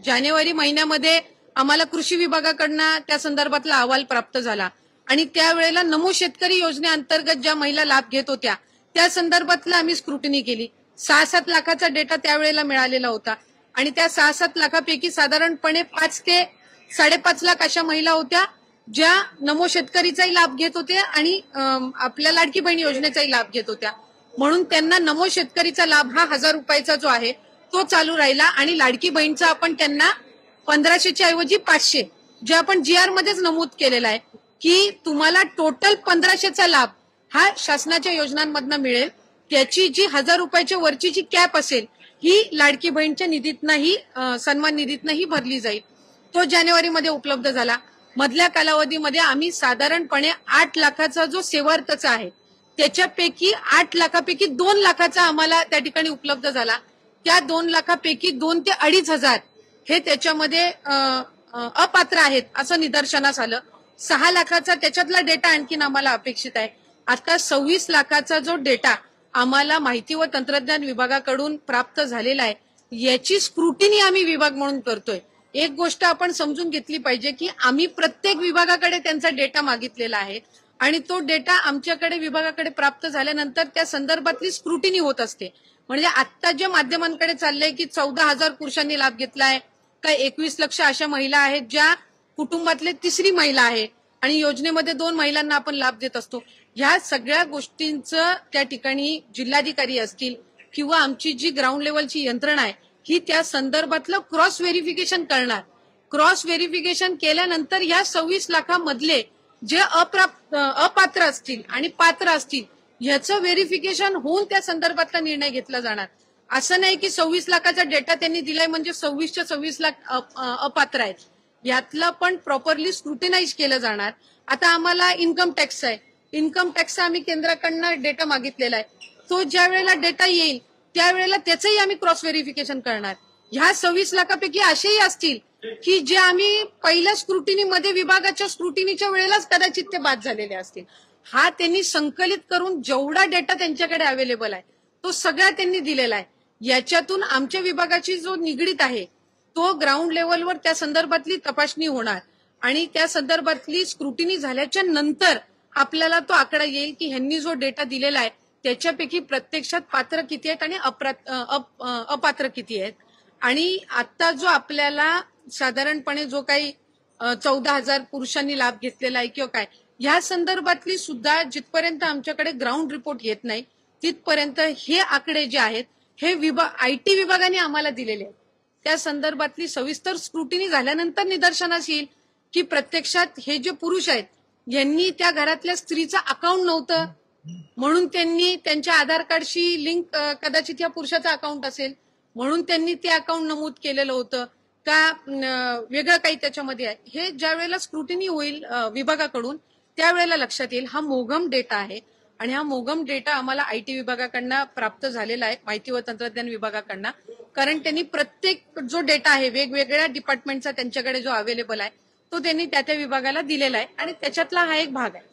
जानेवारी महिन्यामध्ये आम्हाला कृषी विभागाकडनं त्या संदर्भातला अहवाल प्राप्त झाला आणि त्यावेळेला नमो शेतकरी योजनेअंतर्गत ज्या महिला लाभ घेत होत्या त्या संदर्भातला आम्ही स्क्रुटिनी केली। 6-7 लाखाचा डेटा त्यावेळेला मिळालेला होता आणि त्या 6-7 लाखापैकी साधारणपणे 5 ते 5.5 लाख अशा महिला होत्या ज्या नमो शेतकरीचाही लाभ घेत होत्या आणि आपल्या लाडकी बहीण योजनेचाही लाभ घेत होत्या। म्हणून त्यांना नमो शेतकरीचा लाभ हा 1000 रुपयाचा जो आहे तो चालू राहिला आणि लाडकी बहीणचा आपण त्यांना 1500च्या ऐवजी 500 जे आपण GR मध्येच नमूद केलेला आहे की तुम्हाला टोटल 1500चा लाभ हा शासनाच्या योजनांमधनं मिळेल। त्याची जी 1000 रुपयाच्या वरची जी कॅप असेल ही लाडकी बहीणच्या निधीतनंही सन्मान निधीतनंही भरली जाईल। तो जानेवारीमध्ये उपलब्ध झाला। मधल्या कालावधीमध्ये आम्ही साधारणपणे 8 लाखाचा जो सेवार्थचा आहे त्याच्यापैकी 8 लाखापैकी 2 लाखाचा आम्हाला त्या ठिकाणी उपलब्ध झाला। त्या 2 लाखापैकी 2 ते 2,500 हे त्याच्यामध्ये अपात्र आहेत असं निदर्शनास आलं। 6 लाखाचा त्याच्यातला डेटा आणखीन आम्हाला अपेक्षित आहे। आता 26 लाखाचा जो डेटा आम्हाला माहिती व तंत्रज्ञान विभागाकडून प्राप्त झालेला आहे याची स्क्रुटिनी आम्ही विभाग म्हणून करतोय। एक गोष्ट आपण समजून घेतली पाहिजे की आम्ही प्रत्येक विभागाकडे त्यांचा डेटा मागितलेला आहे आणि तो डेटा आमच्याकडे विभागाकडे प्राप्त झाल्यानंतर त्या संदर्भातली स्क्रुटिनी होत असते। म्हणजे आता जे माध्यमांकडे चाललंय की 14,000 पुरुषांनी लाभ घेतलाय काय 21 लक्ष अशा महिला आहेत ज्या कुटुंबातले तिसरी महिला आहे आणि योजनेमध्ये 2 महिलांना आपण लाभ देत असतो। ह्या सगळ्या गोष्टींचं त्या ठिकाणी जिल्हाधिकारी असतील किंवा आमची जी ग्राउंड लेवलची यंत्रणा आहे ही त्या संदर्भातलं क्रॉस व्हेरिफिकेशन करणार। क्रॉस व्हेरिफिकेशन केल्यानंतर या 26 लाखामधले जे अपात्र असतील आणि पात्र असतील ह्याचं व्हेरिफिकेशन होऊन त्या संदर्भातला निर्णय घेतला जाणार। असं नाही की 26 लाखाचा डेटा त्यांनी दिलाय म्हणजे 26च्या 26 लाख अपात्र आहेत। यातलं पण प्रॉपरली स्क्रुटिनाइज केलं जाणार। आता आम्हाला इन्कम टॅक्स आहे, इन्कम टॅक्सचा आम्ही केंद्राकडनं डेटा मागितलेला आहे। तो ज्या वेळेला डेटा येईल त्यावेळेला त्याचंही आम्ही क्रॉस व्हेरिफिकेशन करणार। ह्या 26 लाखापैकी असेही असतील की जे आम्ही पहिल्या स्क्रुटिनीमध्ये विभागाच्या स्क्रुटिनीच्या वेळेलाच कदाचित ते बाद झालेले असतील। हा त्यांनी संकलित करून जेवढा डेटा त्यांच्याकडे अवेलेबल आहे तो सगळा त्यांनी दिलेला आहे। याच्यातून आमच्या विभागाची जो निगडीत आहे तो ग्राउंड लेवलवर त्या संदर्भातली तपासणी होणार आणि त्या संदर्भातली स्क्रुटिनी झाल्याच्या नंतर आपल्याला तो आकडा येईल की ह्यांनी जो डेटा दिलेला आहे त्याच्यापैकी प्रत्यक्षात पात्र किती आहेत आणि अपात्र किती आहेत। आणि आता जो आपल्याला साधारणपणे जो काही 14,000 पुरुषांनी लाभ घेतलेला आहे किंवा काय ह्या संदर्भातली सुद्धा जिथपर्यंत आमच्याकडे ग्राउंड रिपोर्ट येत नाही तिथपर्यंत हे आकडे जे आहेत हे IT विभागाने आम्हाला दिलेले आहेत। त्या संदर्भातली सविस्तर स्क्रुटिनी झाल्यानंतर निदर्शनास येईल की प्रत्यक्षात हे जे पुरुष आहेत यांनी त्या घरातल्या स्त्रीचं अकाउंट नव्हतं म्हणून त्यांनी त्यांच्या आधार कार्डशी लिंक कदाचित या पुरुषाचं अकाउंट असेल म्हणून त्यांनी ते अकाउंट नमूद केलेलं होतं का वेगळं काही त्याच्यामध्ये आहे। हे ज्या वेळेला स्क्रुटिनी होईल विभागाकडून त्यावेळेला लक्षात येईल। हा मोघम डेटा आहे आणि हा मोघम डेटा आम्हाला IT विभागाकडनं प्राप्त झालेला आहे, माहिती व तंत्रज्ञान विभागाकडनं। कारण त्यांनी प्रत्येक जो डेटा आहे वेगवेगळ्या डिपार्टमेंटचा त्यांच्याकडे जो अवेलेबल आहे तो त्यांनी त्या विभागाला दिलेला आहे आणि त्याच्यातला हा एक भाग आहे।